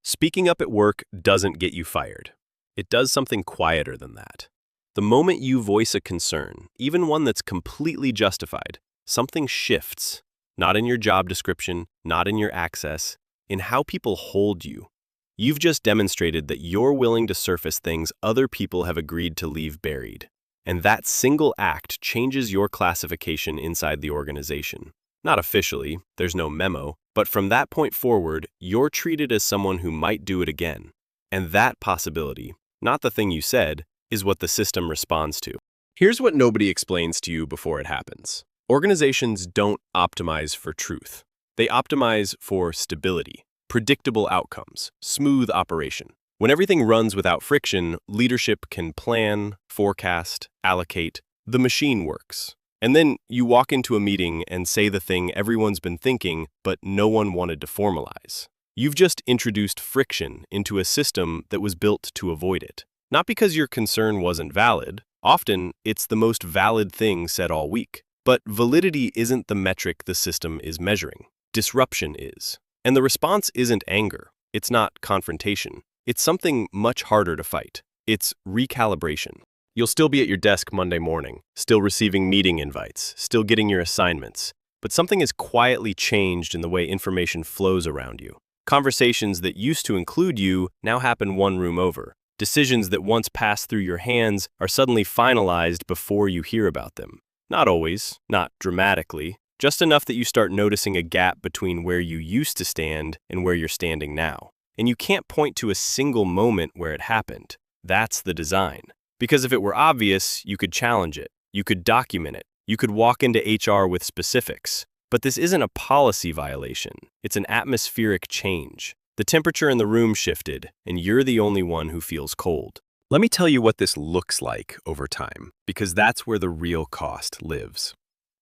Speaking up at work doesn't get you fired. It does something quieter than that. The moment you voice a concern, even one that's completely justified, something shifts. Not in your job description, not in your access, in how people hold you. You've just demonstrated that you're willing to surface things other people have agreed to leave buried. And that single act changes your classification inside the organization. Not officially, there's no memo, but from that point forward, you're treated as someone who might do it again. And that possibility, not the thing you said, is what the system responds to. Here's what nobody explains to you before it happens. Organizations don't optimize for truth. They optimize for stability, predictable outcomes, smooth operation. When everything runs without friction, leadership can plan, forecast, allocate. The machine works. And then you walk into a meeting and say the thing everyone's been thinking, but no one wanted to formalize. You've just introduced friction into a system that was built to avoid it. Not because your concern wasn't valid. Often, it's the most valid thing said all week. But validity isn't the metric the system is measuring. Disruption is. And the response isn't anger. It's not confrontation. It's something much harder to fight. It's recalibration. You'll still be at your desk Monday morning, still receiving meeting invites, still getting your assignments, but something has quietly changed in the way information flows around you. Conversations that used to include you now happen one room over. Decisions that once passed through your hands are suddenly finalized before you hear about them. Not always, not dramatically, just enough that you start noticing a gap between where you used to stand and where you're standing now. And you can't point to a single moment where it happened. That's the design. Because if it were obvious, you could challenge it. You could document it. You could walk into HR with specifics. But this isn't a policy violation. It's an atmospheric change. The temperature in the room shifted, and you're the only one who feels cold. Let me tell you what this looks like over time, because that's where the real cost lives.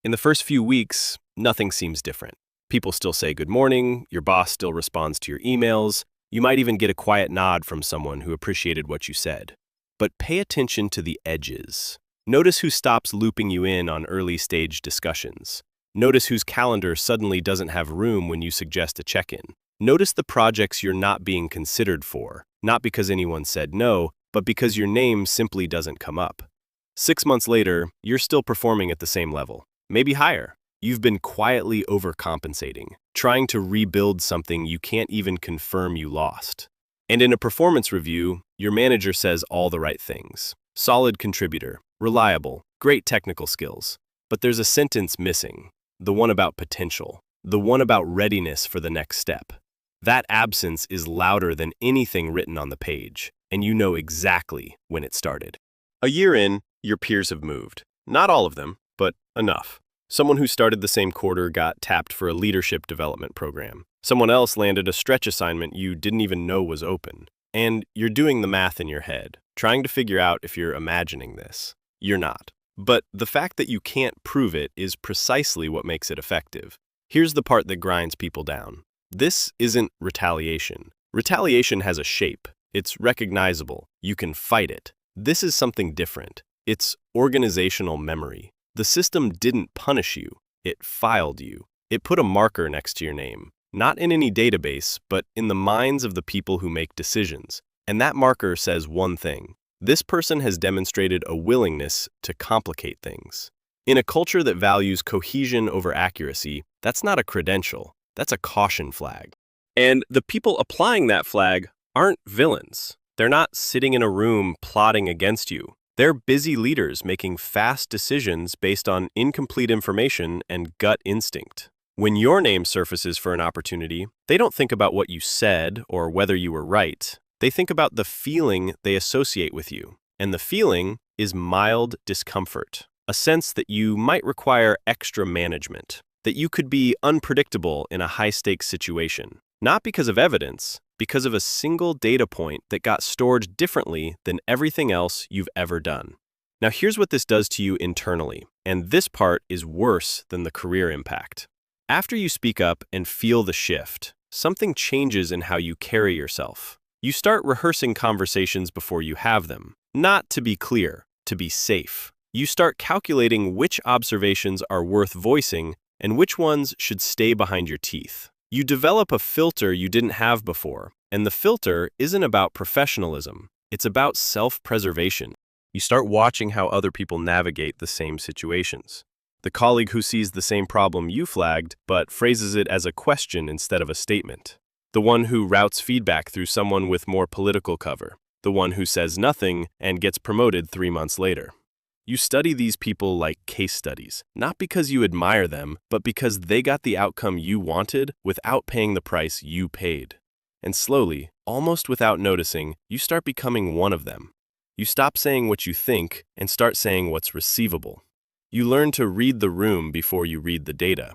In the first few weeks, nothing seems different. People still say good morning, your boss still responds to your emails, you might even get a quiet nod from someone who appreciated what you said. But pay attention to the edges. Notice who stops looping you in on early-stage discussions. Notice whose calendar suddenly doesn't have room when you suggest a check-in. Notice the projects you're not being considered for, not because anyone said no, but because your name simply doesn't come up. 6 months later, you're still performing at the same level, maybe higher. You've been quietly overcompensating, trying to rebuild something you can't even confirm you lost. And in a performance review, your manager says all the right things. Solid contributor, reliable, great technical skills. But there's a sentence missing, the one about potential, the one about readiness for the next step. That absence is louder than anything written on the page, and you know exactly when it started. A year in, your peers have moved. Not all of them, but enough. Someone who started the same quarter got tapped for a leadership development program. Someone else landed a stretch assignment you didn't even know was open. And you're doing the math in your head, trying to figure out if you're imagining this. You're not. But the fact that you can't prove it is precisely what makes it effective. Here's the part that grinds people down. This isn't retaliation. Retaliation has a shape. It's recognizable. You can fight it. This is something different. It's organizational memory. The system didn't punish you. It filed you. It put a marker next to your name. Not in any database, but in the minds of the people who make decisions. And that marker says one thing. This person has demonstrated a willingness to complicate things. In a culture that values cohesion over accuracy, that's not a credential. That's a caution flag. And the people applying that flag aren't villains. They're not sitting in a room plotting against you. They're busy leaders making fast decisions based on incomplete information and gut instinct. When your name surfaces for an opportunity, they don't think about what you said or whether you were right. They think about the feeling they associate with you. And the feeling is mild discomfort, a sense that you might require extra management, that you could be unpredictable in a high-stakes situation. Not because of evidence, because of a single data point that got stored differently than everything else you've ever done. Now here's what this does to you internally, and this part is worse than the career impact. After you speak up and feel the shift, something changes in how you carry yourself. You start rehearsing conversations before you have them, not to be clear, to be safe. You start calculating which observations are worth voicing and which ones should stay behind your teeth. You develop a filter you didn't have before, And the filter isn't about professionalism. It's about self-preservation. You start watching how other people navigate the same situations. The colleague who sees the same problem you flagged, but phrases it as a question instead of a statement. The one who routes feedback through someone with more political cover. The one who says nothing and gets promoted 3 months later. You study these people like case studies, not because you admire them, but because they got the outcome you wanted without paying the price you paid. And slowly, almost without noticing, you start becoming one of them. You stop saying what you think and start saying what's receivable. You learn to read the room before you read the data.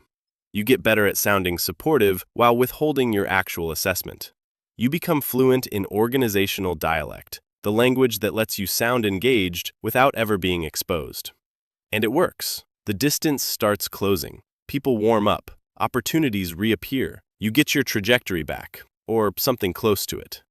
You get better at sounding supportive while withholding your actual assessment. You become fluent in organizational dialect, the language that lets you sound engaged without ever being exposed. And it works. The distance starts closing. People warm up. Opportunities reappear. You get your trajectory back, or something close to it.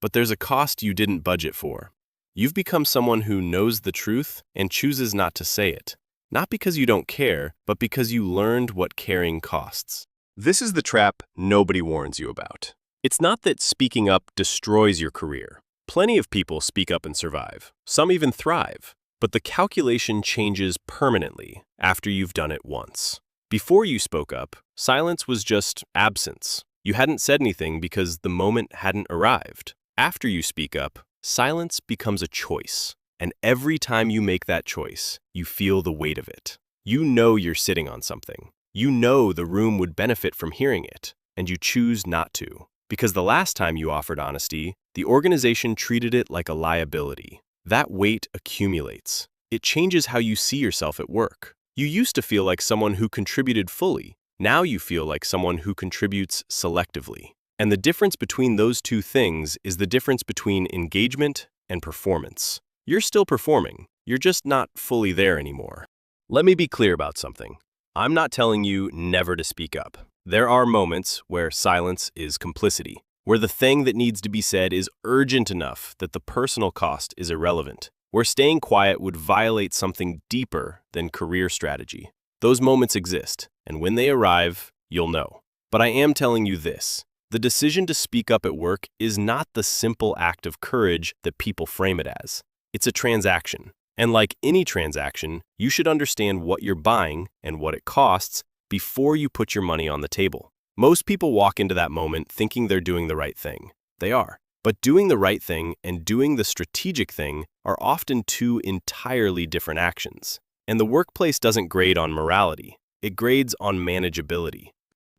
But there's a cost you didn't budget for. You've become someone who knows the truth and chooses not to say it. Not because you don't care, but because you learned what caring costs. This is the trap nobody warns you about. It's not that speaking up destroys your career. Plenty of people speak up and survive. Some even thrive. But the calculation changes permanently after you've done it once. Before you spoke up, silence was just absence. You hadn't said anything because the moment hadn't arrived. After you speak up, silence becomes a choice. And every time you make that choice, you feel the weight of it. You know you're sitting on something. You know the room would benefit from hearing it, and you choose not to. Because the last time you offered honesty, the organization treated it like a liability. That weight accumulates. It changes how you see yourself at work. You used to feel like someone who contributed fully. Now you feel like someone who contributes selectively. And the difference between those two things is the difference between engagement and performance. You're still performing. You're just not fully there anymore. Let me be clear about something. I'm not telling you never to speak up. There are moments where silence is complicity, where the thing that needs to be said is urgent enough that the personal cost is irrelevant, where staying quiet would violate something deeper than career strategy. Those moments exist, and when they arrive, you'll know. But I am telling you this. The decision to speak up at work is not the simple act of courage that people frame it as. It's a transaction. And like any transaction, you should understand what you're buying and what it costs before you put your money on the table. Most people walk into that moment thinking they're doing the right thing. They are. But doing the right thing and doing the strategic thing are often two entirely different actions. And the workplace doesn't grade on morality. It grades on manageability.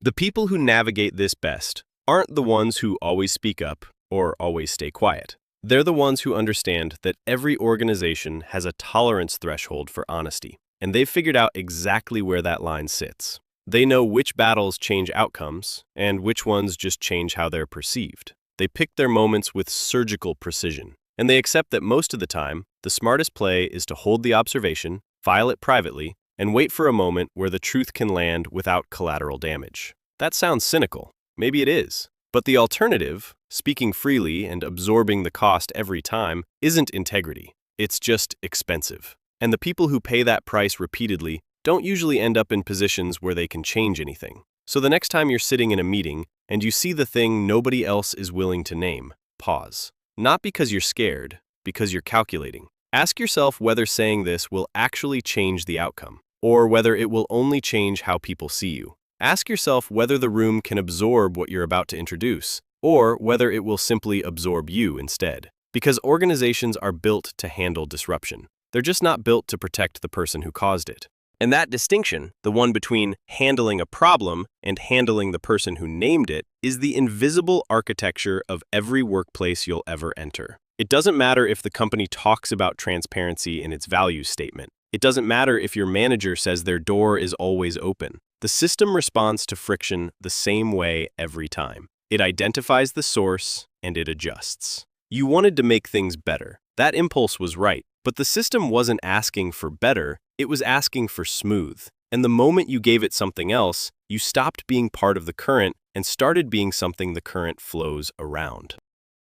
The people who navigate this best aren't the ones who always speak up or always stay quiet. They're the ones who understand that every organization has a tolerance threshold for honesty, and they've figured out exactly where that line sits. They know which battles change outcomes and which ones just change how they're perceived. They pick their moments with surgical precision, and they accept that most of the time, the smartest play is to hold the observation, file it privately, and wait for a moment where the truth can land without collateral damage. That sounds cynical. Maybe it is. But the alternative, speaking freely and absorbing the cost every time, isn't integrity. It's just expensive. And the people who pay that price repeatedly don't usually end up in positions where they can change anything. So the next time you're sitting in a meeting and you see the thing nobody else is willing to name, pause. Not because you're scared, because you're calculating. Ask yourself whether saying this will actually change the outcome, or whether it will only change how people see you. Ask yourself whether the room can absorb what you're about to introduce, or whether it will simply absorb you instead. Because organizations are built to handle disruption. They're just not built to protect the person who caused it. And that distinction, the one between handling a problem and handling the person who named it, is the invisible architecture of every workplace you'll ever enter. It doesn't matter if the company talks about transparency in its values statement. It doesn't matter if your manager says their door is always open. The system responds to friction the same way every time. It identifies the source and it adjusts. You wanted to make things better. That impulse was right, but the system wasn't asking for better, it was asking for smooth. And the moment you gave it something else, you stopped being part of the current and started being something the current flows around.